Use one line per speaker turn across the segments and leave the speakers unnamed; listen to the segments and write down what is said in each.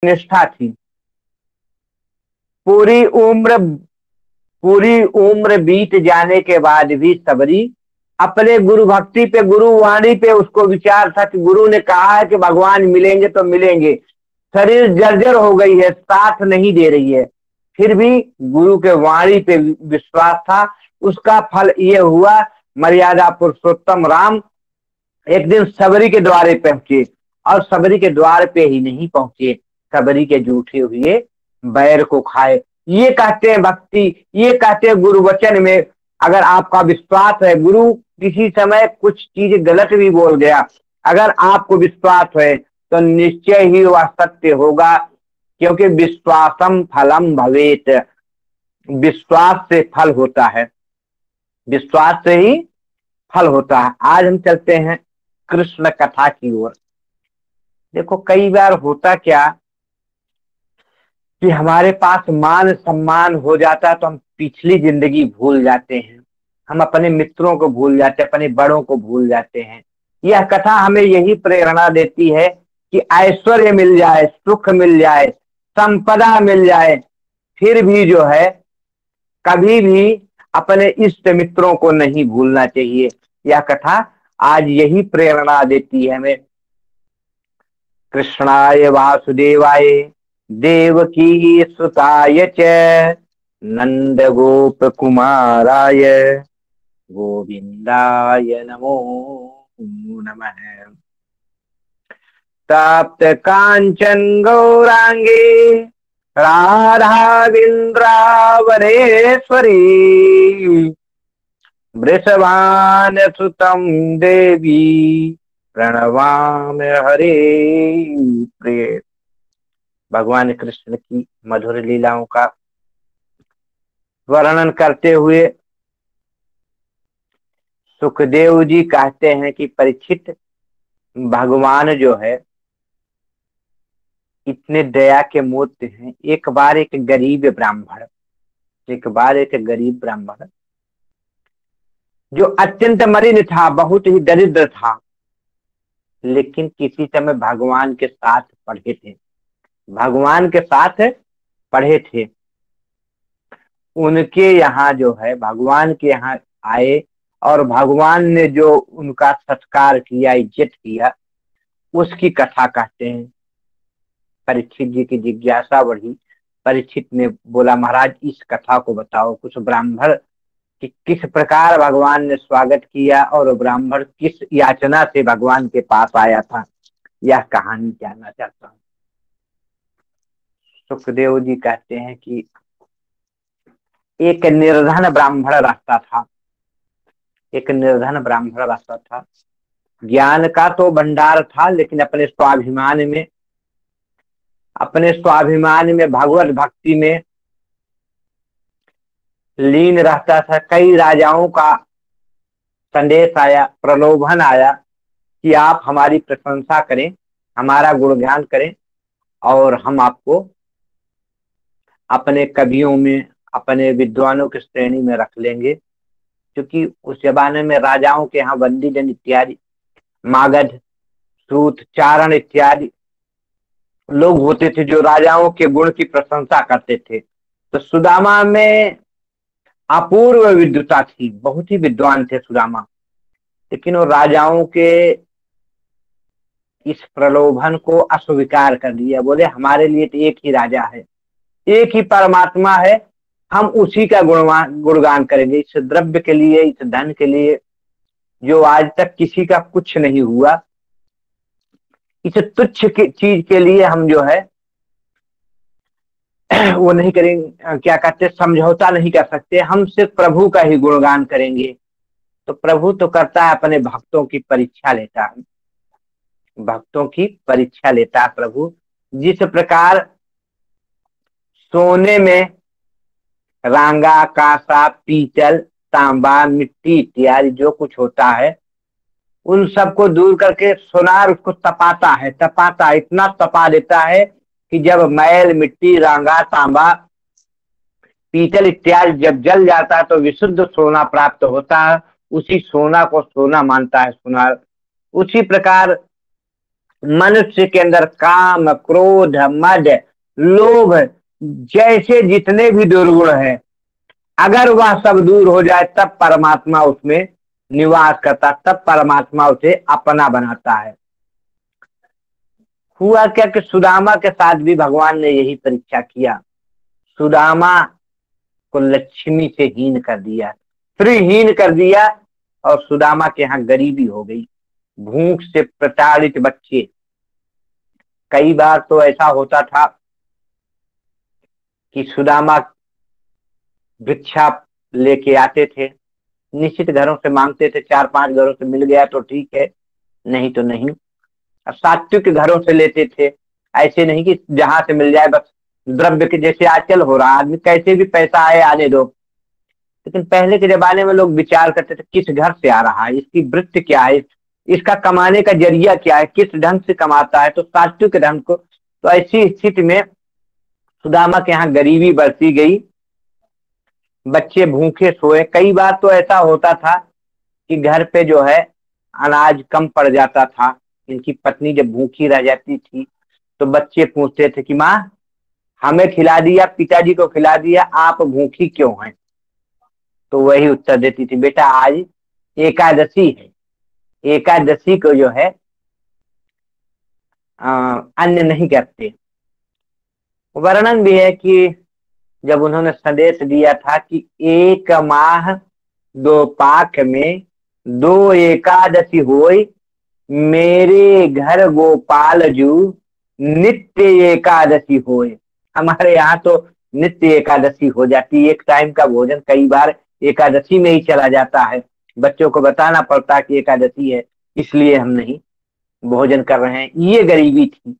निष्ठा थी। पूरी उम्र पूरी उम्र बीत जाने के बाद भी सबरी अपने गुरु भक्ति पे, गुरु वाणी पे उसको विचार था कि गुरु ने कहा है कि भगवान मिलेंगे तो मिलेंगे। शरीर जर्जर हो गई है, साथ नहीं दे रही है, फिर भी गुरु के वाणी पे विश्वास था। उसका फल ये हुआ, मर्यादा पुरुषोत्तम राम एक दिन सबरी के द्वारे पहुंचे, और सबरी के द्वार पे ही नहीं पहुंचे, सबरी के जूठे हुए बैर को खाए। ये कहते हैं भक्ति, ये कहते हैं गुरु वचन में अगर आपका विश्वास है, गुरु किसी समय कुछ चीज गलत भी बोल गया, अगर आपको विश्वास है तो निश्चय ही वह सत्य होगा, क्योंकि विश्वासम फलम भवेत, विश्वास से फल होता है, विश्वास से ही फल होता है। आज हम चलते हैं कृष्ण कथा की ओर। देखो कई बार होता क्या कि हमारे पास मान सम्मान हो जाता है तो हम पिछली जिंदगी भूल जाते हैं, हम अपने मित्रों को भूल जाते हैं, अपने बड़ों को भूल जाते हैं। यह कथा हमें यही प्रेरणा देती है कि ऐश्वर्य मिल जाए, सुख मिल जाए, संपदा मिल जाए, फिर भी जो है कभी भी अपने इष्ट मित्रों को नहीं भूलना चाहिए। यह कथा आज यही प्रेरणा देती है हमें। कृष्णाय वासुदेवाय देवकी सुताय च नंद गोप कुमाराय गोविंदाय नमो नमः। तप्त कांचन गौरांगे राधाविंद्रावनेश्वरी वृषभान सुतम देवी प्रणवाम हरे प्रिय। भगवान कृष्ण की मधुर लीलाओं का वर्णन करते हुए सुखदेव जी कहते हैं कि परीक्षित, भगवान जो है इतने दया के मूर्ति हैं। एक बार एक गरीब ब्राह्मण जो अत्यंत मलिन था, बहुत ही दरिद्र था, लेकिन किसी समय भगवान के साथ पढ़े थे, उनके यहाँ जो है भगवान के यहाँ आए और भगवान ने जो उनका सत्कार किया, इज्जत किया, उसकी कथा कहते हैं। परीक्षित जी की जिज्ञासा बढ़ी। परीक्षित ने बोला, महाराज इस कथा को बताओ, कुछ ब्राह्मण कि किस प्रकार भगवान ने स्वागत किया और ब्राह्मण किस याचना से भगवान के पास आया था, यह कहानी जानना चाहता हूँ। सुखदेव जी कहते हैं कि एक निर्धन ब्राह्मण रहता था। ज्ञान का तो भंडार था, लेकिन अपने स्वाभिमान में भगवत भक्ति में लीन रहता था। कई राजाओं का संदेश आया, प्रलोभन आया कि आप हमारी प्रशंसा करें, हमारा गुणगान करें, और हम आपको अपने कवियों में, अपने विद्वानों की श्रेणी में रख लेंगे। क्योंकि उस जमाने में राजाओं के यहाँ बंदी जन इत्यादि, मागध, सूत, चारण इत्यादि लोग होते थे जो राजाओं के गुण की प्रशंसा करते थे। तो सुदामा में अपूर्व विद्वता थी, बहुत ही विद्वान थे सुदामा, लेकिन वो राजाओं के इस प्रलोभन को अस्वीकार कर दिया। बोले हमारे लिए तो एक ही राजा है, एक ही परमात्मा है, हम उसी का गुणगान करेंगे। इस द्रव्य के लिए, इस धन के लिए जो आज तक किसी का कुछ नहीं हुआ, इस तुच्छ चीज के लिए हम जो है वो नहीं करेंगे, क्या कहते, समझौता नहीं कर सकते। हम सिर्फ प्रभु का ही गुणगान करेंगे। तो प्रभु तो करता है, अपने भक्तों की परीक्षा लेता है, प्रभु। जिस प्रकार सोने में रांगा, कांसा, पीतल, तांबा, मिट्टी इत्यादि जो कुछ होता है, उन सबको दूर करके सोनार उसको तपाता, इतना तपा देता है कि जब मैल, मिट्टी, रांगा, तांबा, पीतल इत्यादि जब जल जाता है तो विशुद्ध सोना प्राप्त होता है। उसी सोना को सोना मानता है सुनार। उसी प्रकार मनुष्य के अंदर काम, क्रोध, मद, लोभ जैसे जितने भी दुर्गुण हैं, अगर वह सब दूर हो जाए तब परमात्मा उसमें निवास करता, तब परमात्मा उसे अपना बनाता है। हुआ क्या कि सुदामा के साथ भी भगवान ने यही परीक्षा किया। सुदामा को लक्ष्मी से हीन कर दिया, श्रीहीन कर दिया, और सुदामा के यहाँ गरीबी हो गई, भूख से प्रताड़ित बच्चे। कई बार तो ऐसा होता था कि सुदामा भिक्षा लेके आते थे, निश्चित घरों से मांगते थे, 4-5 घरों से मिल गया तो ठीक है, नहीं तो नहीं। अब सात्विक घरों से लेते थे, ऐसे नहीं कि जहां से मिल जाए बस द्रव्य के, जैसे आजकल हो रहा, आदमी कैसे भी पैसा आए आने दो। लेकिन पहले के जमाने में लोग विचार करते थे किस घर से आ रहा है, इसकी वृत्ति क्या है, इसका कमाने का जरिया क्या है, किस ढंग से कमाता है, तो सात्विक ढंग को। तो ऐसी स्थिति में सुदामा के यहाँ गरीबी बढ़ती गई, बच्चे भूखे सोए। कई बार तो ऐसा होता था कि घर पे जो है अनाज कम पड़ जाता था, इनकी पत्नी जब भूखी रह जाती थी तो बच्चे पूछते थे कि माँ हमें खिला दिया, पिताजी को खिला दिया, आप भूखी क्यों हैं? तो वही उत्तर देती थी, बेटा आज एकादशी है, एकादशी को जो है अन्न नहीं करते। वर्णन भी है कि जब उन्होंने संदेश दिया था कि 1 माह 2 पाख में 2 एकादशी होई, मेरे घर गोपाल जू नित्य एकादशी होए। हमारे यहाँ तो नित्य एकादशी हो जाती, एक टाइम का भोजन कई बार एकादशी में ही चला जाता है। बच्चों को बताना पड़ता है कि एकादशी है, इसलिए हम नहीं भोजन कर रहे हैं। ये गरीबी थी।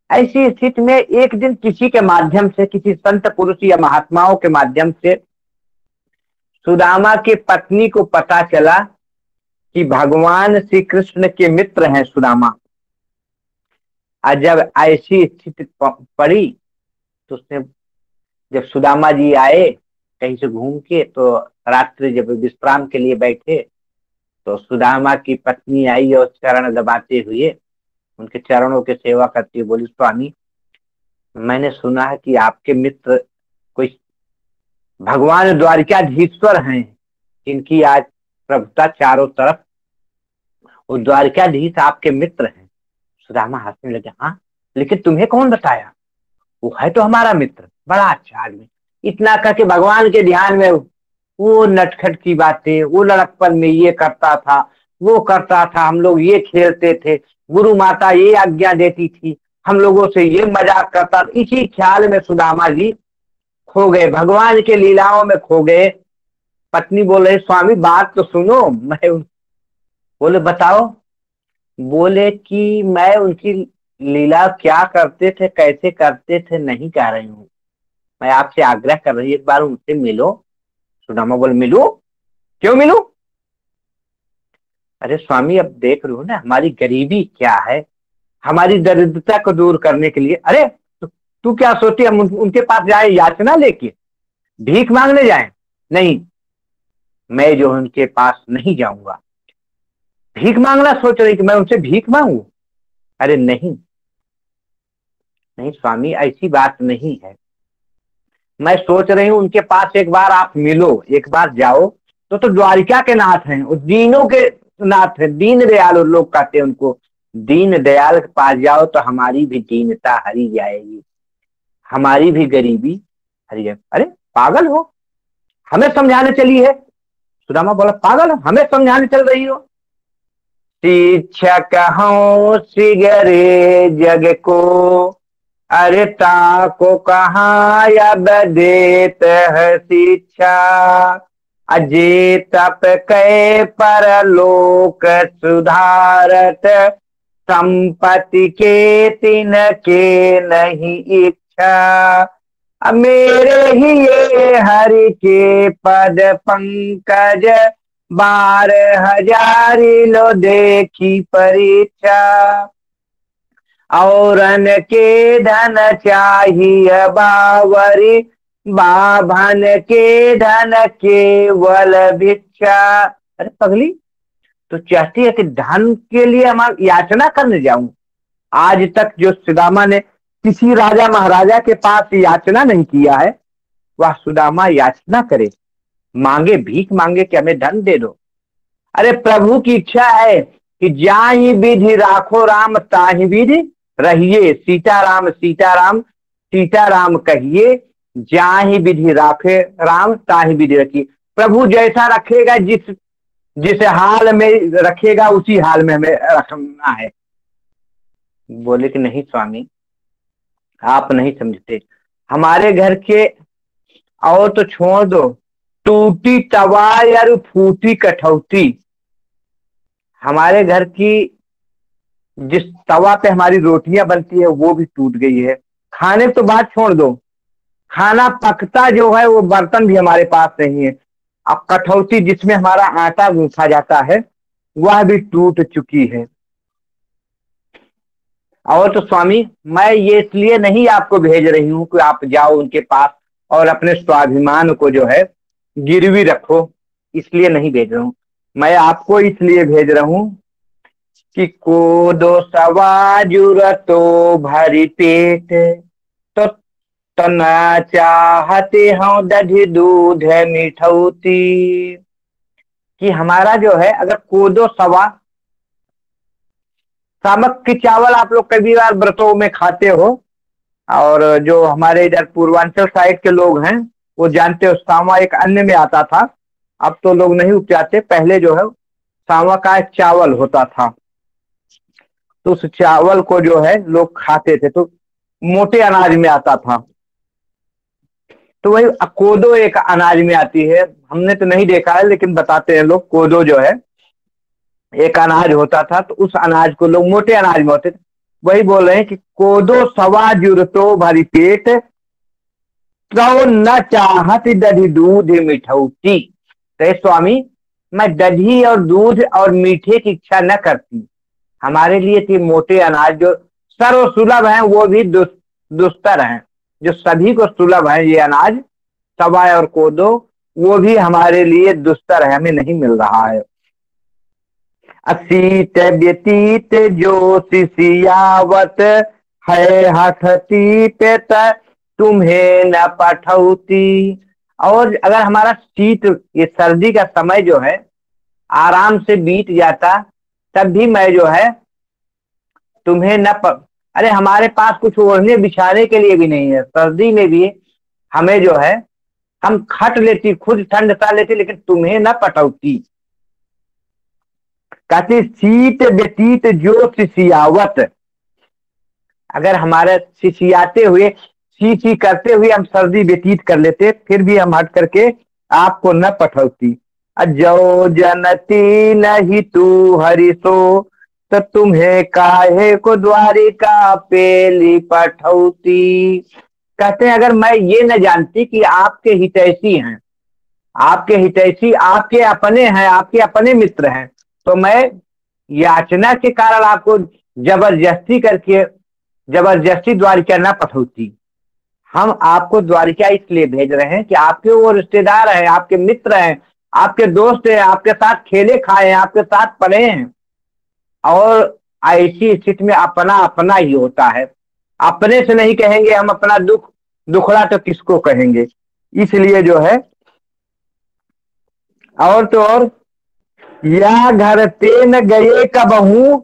ऐसी स्थिति में एक दिन किसी के माध्यम से, किसी संत पुरुष या महात्माओं के माध्यम से सुदामा की पत्नी को पता चला कि भगवान श्री कृष्ण के मित्र हैं सुदामा। और जब ऐसी स्थिति पड़ी तो उसने, जब सुदामा जी आए कहीं से घूम के, तो रात्रि जब विश्राम के लिए बैठे तो सुदामा की पत्नी आई और चरण दबाते हुए, उनके चरणों की सेवा करती हुई बोली, स्वामी मैंने सुना है कि आपके मित्र कोई भगवान द्वारिकाधीश्वर हैं, इनकी आज प्रभुता चारों तरफ, वो द्वारिकाधीश आपके मित्र हैं। सुदामा हंसने लगे, हाँ लेकिन तुम्हें कौन बताया? वो है तो हमारा मित्र, बड़ा अच्छा आदमी। इतना करके भगवान के ध्यान में वो नटखट की बातें, वो लड़कपन में ये करता था, वो करता था, हम लोग ये खेलते थे, गुरु माता ये आज्ञा देती थी, हम लोगों से ये मजाक करता था। इसी ख्याल में सुदामा जी खो गए, भगवान के लीलाओं में खो गए। पत्नी बोल रही, स्वामी बात तो सुनो। मैं बोले बताओ। बोले कि मैं उनकी लीला क्या करते थे, कैसे करते थे नहीं कह रही हूँ, मैं आपसे आग्रह कर रही, एक बार उनसे मिलो। सुदामा बोले, मिलूं? क्यों मिलूं? अरे स्वामी अब देख रहे हो ना हमारी गरीबी क्या है, हमारी दरिद्रता को दूर करने के लिए। अरे तू क्या सोचती हम उनके पास जाए याचना लेके, भीख मांगने जाए? नहीं, मैं जो उनके पास नहीं जाऊंगा। भीख मांगना सोच रही कि मैं उनसे भीख मांगू? अरे नहीं नहीं स्वामी, ऐसी बात नहीं है। मैं सोच रही हूँ उनके पास एक बार आप मिलो, एक बार जाओ। तो द्वारिका के नाथ हैं, उस दीनों के नाथ हैं, दीन दयाल लोग कहते हैं उनको। दीन दयाल के पास जाओ तो हमारी भी दीनता हरी जाएगी, हमारी भी गरीबी हरी जाएगी। अरे पागल हो, हमें समझाने चली है? सुदामा बोला, पागल हो, हमें समझाने चल रही हो? शिक्षक हूँ सिगरे जग को, अरे ताको कहाँ अब देत है शिक्षा, अजे तप कै परलोक सुधारत, संपत्ति के तिन के नहीं इच्छा, मेरे ही ये हरि के पद पंकज, 12,000 लो देखी परीक्षा, औरन के धन चाहिए बावरी, बाभन के धन केवल भिक्षा। अरे पगली, तो चाहती है कि धन के लिए हम याचना करने जाऊं? आज तक जो सुदामा ने किसी राजा महाराजा के पास याचना नहीं किया है, वह सुदामा याचना करे, मांगे, भीख मांगे कि हमें धन दे दो। अरे प्रभु की इच्छा है कि जाहि विधि राखो राम ताहि विधि रहिए, सीताराम सीताराम सीताराम कहिए, जाहि विधि राखे राम ताहि विधि रखिए। प्रभु जैसा रखेगा, जिस हाल में रखेगा उसी हाल में हमें रखना है। बोले कि नहीं स्वामी, आप नहीं समझते। हमारे घर के और तो छोड़ दो, टूटी तवा या फूटी कठौती, हमारे घर की जिस तवा पे हमारी रोटियां बनती है वो भी टूट गई है। खाने तो बात छोड़ दो, खाना पकता जो है वो बर्तन भी हमारे पास नहीं है। अब कठौती जिसमें हमारा आटा गूंथा जाता है वह भी टूट चुकी है। और तो स्वामी, मैं ये इसलिए नहीं आपको भेज रही हूं कि आप जाओ उनके पास और अपने स्वाभिमान को जो है गिरवी रखो, इसलिए नहीं भेज रहा हूं। मैं आपको इसलिए भेज रहा हूं कि कोदो सवा जुरतो भरी पेट, तो तना चाहते हो दधि दूध मिठौती। कि हमारा जो है, अगर कोदो सवा, सामक की चावल आप लोग कई बार व्रतों में खाते हो, और जो हमारे इधर पूर्वांचल साइड के लोग हैं वो जानते हो, सांवा एक अन्न में आता था। अब तो लोग नहीं उपजाते, पहले जो है सांवा का एक चावल होता था, तो उस चावल को जो है लोग खाते थे, तो मोटे अनाज में आता था। तो वही कोदो एक अनाज में आती है, हमने तो नहीं देखा है लेकिन बताते हैं लोग, कोदो जो है एक अनाज होता था, तो उस अनाज को लोग मोटे अनाज में होते थे। वही बोल रहे हैं कि कोदो सवा जुरतो भरी पेट, तो न चाहत दधी दूध मिठौती। तो स्वामी, मैं दधी और दूध और मीठे की इच्छा न करती, हमारे लिए थी मोटे अनाज जो सर्व सुलभ है, वो भी दुस्तर हैं, जो सभी को सुलभ है ये अनाज सवा और कोदो, वो भी हमारे लिए दुस्तर है, हमें नहीं मिल रहा है। असीत व्यतीत जो सिसियावत है, हठती पे तुम्हें न पठौती। और अगर हमारा शीत, ये सर्दी का समय जो है आराम से बीत जाता, तब भी मैं जो है तुम्हें न अरे हमारे पास कुछ ओढ़ने बिछाने के लिए भी नहीं है, सर्दी में भी हमें जो है, हम खट लेती, खुद ठंड सा लेती, लेकिन तुम्हें न पटौती। कहती शीत व्यतीत जो सिसियावत, अगर हमारे सिसियाते हुए, सी करते हुए हम सर्दी व्यतीत कर लेते, फिर भी हम हट करके आपको न पठौती। जो जनती नहीं तू हरिसो, तो तुम्हें काहे को द्वारिका पेली पठौती। कहते हैं अगर मैं ये न जानती कि आपके हितैषी हैं, आपके हितैषी आपके अपने हैं, आपके अपने मित्र हैं, तो मैं याचना के कारण आपको जबरदस्ती द्वारिका न पठौती। हम आपको द्वारिका इसलिए भेज रहे हैं कि आपके वो रिश्तेदार हैं, आपके मित्र हैं, आपके दोस्त हैं, आपके साथ खेले खाए हैं, आपके साथ पढ़े हैं। और ऐसी स्थिति में अपना अपना ही होता है, अपने से नहीं कहेंगे हम अपना दुखड़ा तो किसको कहेंगे। इसलिए जो है, और तो और, या घर ते न गए कबहू,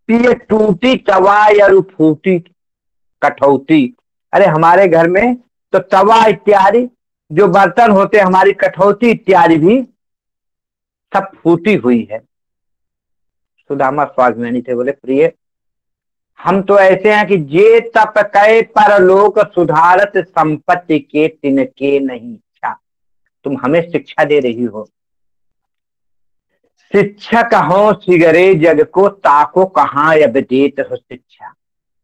पिए टूटी तवा या फूटी कठौती। अरे हमारे घर में तो तवा इत्यादि जो बर्तन होते, हमारी कठौती इत्यादि भी सब फूटी हुई है। सुदामा स्वाभिमानी थे, बोले प्रिय, हम तो ऐसे हैं कि जे तप कै परलोक सुधारत, संपत्ति के तिनके नहीं इच्छा। तुम हमें शिक्षा दे रही हो, शिक्षक हो सिगरे जग को, ताको कहाँ अब देत हो शिक्षा।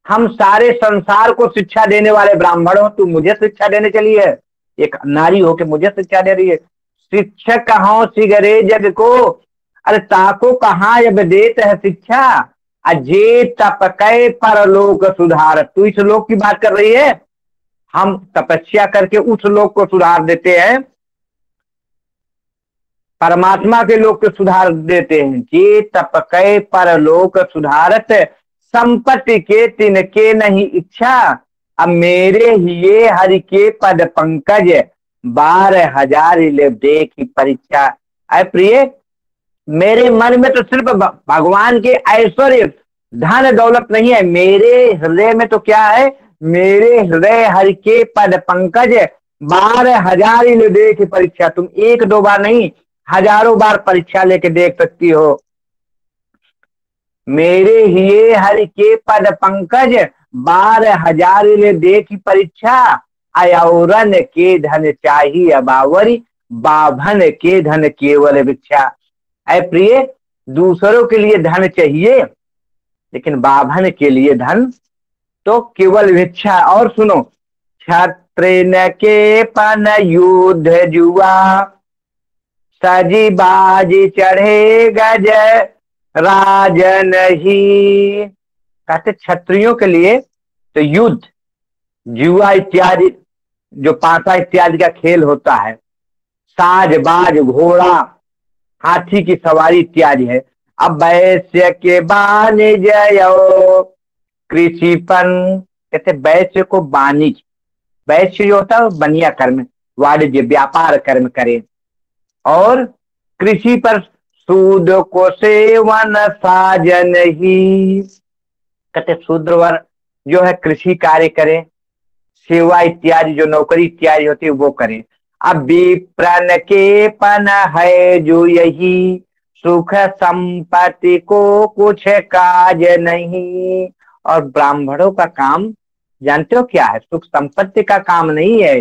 हम सारे संसार को शिक्षा देने वाले ब्राह्मण हो, तुम मुझे शिक्षा देने चली है, एक नारी हो के मुझे शिक्षा दे रही है। शिक्षक हो सिगरे जग को, अरे ताको कहाँ अब देत है शिक्षा। अजे तप कै परलोक सुधार, तू इस लोक की बात कर रही है, हम तपस्या करके उस लोक को सुधार देते हैं, परमात्मा के लोक को सुधार देते हैं। जे तप कै परलोक सुधारत, संपत्ति के तिनके नहीं इच्छा, अब मेरे हिये हरि के पद पंकज, 12,000 ले देखी परीक्षा। अय प्रिय, मेरे मन में तो सिर्फ भगवान के ऐश्वर्य धन दौलत नहीं है, मेरे हृदय में तो क्या है, मेरे हृदय हरि के पद पंकज, 12,000 ले देखी परीक्षा। तुम एक दो बार नहीं, हजारों बार परीक्षा लेके देख सकती हो। मेरे हिये हरि के पद पंकज, 12,000 ले देखी परीक्षा, अयौरन के धन चाहिए बावरी, बाभन के धन केवल भिक्षा। अय प्रिय, दूसरों के लिए धन चाहिए, लेकिन बाभन के लिए धन तो केवल भिक्षा। और सुनो, क्षत्रिय के पन युद्ध जुआ, सजी बाजी चढ़े गज राजन ही। कहते क्षत्रियों के लिए तो युद्ध, जुआ इत्यादि, जो पासा इत्यादि का खेल होता है, साज बाज, घोड़ा, हाथी की सवारी इत्यादि है। अब वैश्य के वाणिज्य कृषिपन, कहते वैश्य को वाणिज्य, वैश्य जो होता है बनिया कर्म, वाणिज्य व्यापार कर्म करे, और कृषि पर शूद्र को सेवन साजन ही। कहते शूद्र वर्ग जो है कृषि कार्य करे, सेवा इत्यादि जो नौकरी इत्यादि होती है वो करे। अब विप्रन के पन है जो यही, सुख संपत्ति को कुछ काज नहीं। और ब्राह्मणों का काम जानते हो क्या है, सुख संपत्ति का काम नहीं है।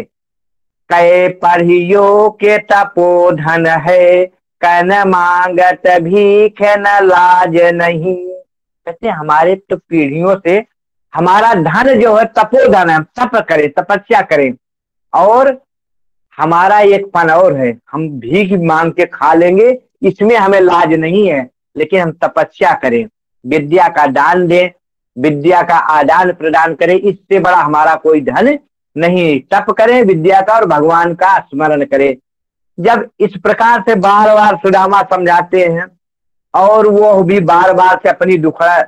कै पढ़ियो के तपोधन है, कन मांगत भीख न लाज नहीं। कहते हमारे तो पीढ़ियों से हमारा धन जो है तपोधन है, तप करें, तपस्या करें, और हमारा एक पन और है, हम भीख मांग के खा लेंगे, इसमें हमें लाज नहीं है, लेकिन हम तपस्या करें, विद्या का दान दें, विद्या का आदान प्रदान करें, इससे बड़ा हमारा कोई धन नहीं। तप करें विद्या का और भगवान का स्मरण करें। जब इस प्रकार से बार बार सुदामा समझाते हैं और वो भी बार बार से अपनी दुखड़ा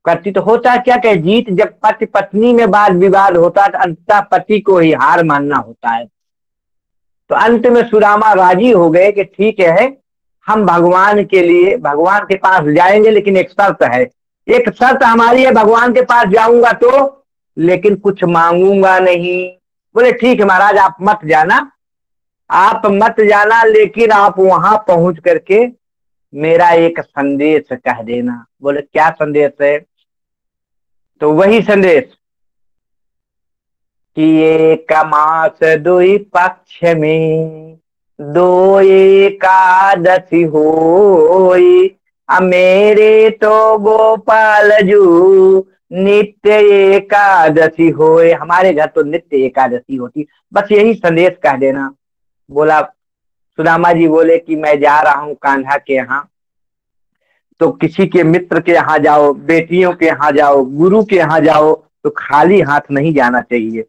करती, तो होता क्या कि जीत, जब पति पत्नी में वाद विवाद होता है तो अंततः पति को ही हार मानना होता है। तो अंत में सुदामा राजी हो गए कि ठीक है, हम भगवान के लिए भगवान के पास जाएंगे, लेकिन एक शर्त है, एक शर्त हमारी है, भगवान के पास जाऊंगा तो, लेकिन कुछ मांगूंगा नहीं। बोले ठीक है महाराज, आप मत जाना, आप मत जाना, लेकिन आप वहां पहुंच करके मेरा एक संदेश कह देना। बोले क्या संदेश है? तो वही संदेश कि एक मास दुई पक्ष में, दो एकादशी होई, मेरे तो गोपाल जू नित्य एकादशी होए। हमारे घर तो नित्य एकादशी होती, बस यही संदेश कह देना। बोला सुदामा जी बोले कि मैं जा रहा हूँ कान्हा के यहाँ, तो किसी के मित्र के यहाँ जाओ, बेटियों के यहाँ जाओ, गुरु के यहाँ जाओ, तो खाली हाथ नहीं जाना चाहिए।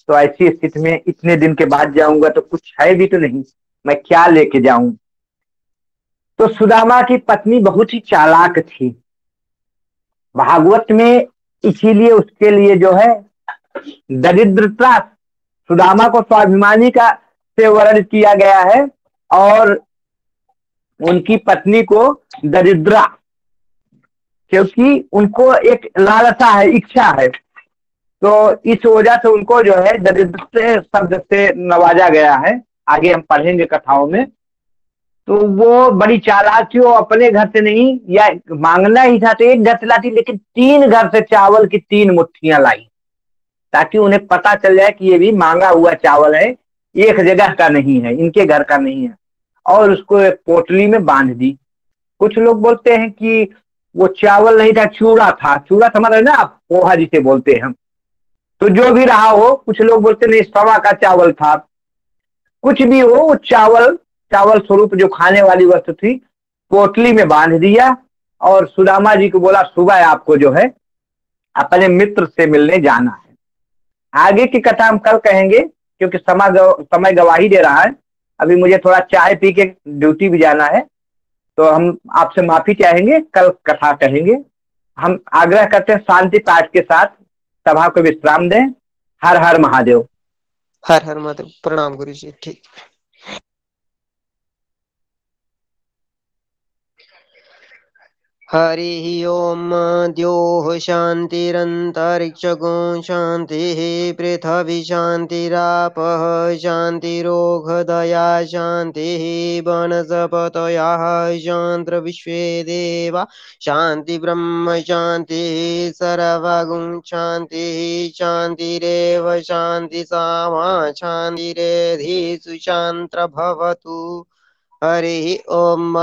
तो ऐसी स्थिति में इतने दिन के बाद जाऊंगा तो कुछ है भी तो नहीं, मैं क्या लेके जाऊं। तो सुदामा की पत्नी बहुत ही चालाक थी भागवत में, इसीलिए उसके लिए जो है दरिद्रता, सुदामा को स्वाभिमानी का से वर्णन किया गया है, और उनकी पत्नी को दरिद्रा, क्योंकि उनको एक लालसा है, इच्छा है, तो इस वजह से उनको जो है दरिद्र से शब्द से नवाजा गया है। आगे हम पढ़ेंगे कथाओं में। तो वो बड़ी चालाक थी, वो अपने घर से नहीं, या मांगना ही था तो एक घर से लाती, लेकिन 3 घर से चावल की 3 मुट्ठियां लाई, ताकि उन्हें पता चल जाए कि ये भी मांगा हुआ चावल है, एक जगह का नहीं है, इनके घर का नहीं है। और उसको एक पोटली में बांध दी। कुछ लोग बोलते हैं कि वो चावल नहीं था, चूड़ा था। चूड़ा समझ रहे ना आप, पोहा जिसे बोलते हैं हम। तो जो भी रहा हो, कुछ लोग बोलते नहीं सवा का चावल था, कुछ भी हो, वो चावल स्वरूप जो खाने वाली वस्तु थी, पोटली में बांध दिया, और सुदामा जी को बोला सुबह आपको जो है अपने मित्र से मिलने जाना है। आगे की कथा हम कल कहेंगे, क्योंकि समय गवाही दे रहा है। अभी मुझे थोड़ा चाय पी के ड्यूटी भी जाना है, तो हम आपसे माफी चाहेंगे, कल कथा कहेंगे। हम आग्रह करते हैं शांति पाठ के साथ सभा को विश्राम दें। हर हर महादेव।
हर हर महादेव। प्रणाम गुरु जी। ठीक। हरि ओम। द्योः शान्तिरन्तरिक्षगो शान्तिः पृथिवी शान्तिरापः शान्तिरोगदया शान्तिः वनस्पतयः शान्ति विश्वे देवा शान्ति ब्रह्म शान्तिः सर्वगुण शान्तिः शान्तिरेव शान्ति सामा शान्तिरेधि शान्त्र भवतु। हरि ओम।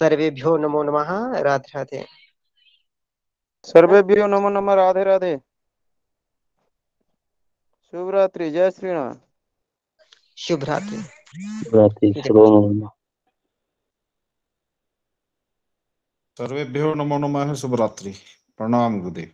सर्वेभ्यो नमो नमः। राधे राधे।
सर्वेभ्यो नमो नमः। राधे राधे। शुभ रात्रि। जय श्री राम।
शुभ रात्रि।
सर्वेभ्यो नमो नमः। शुभ रात्रि। प्रणाम गुरुदेव।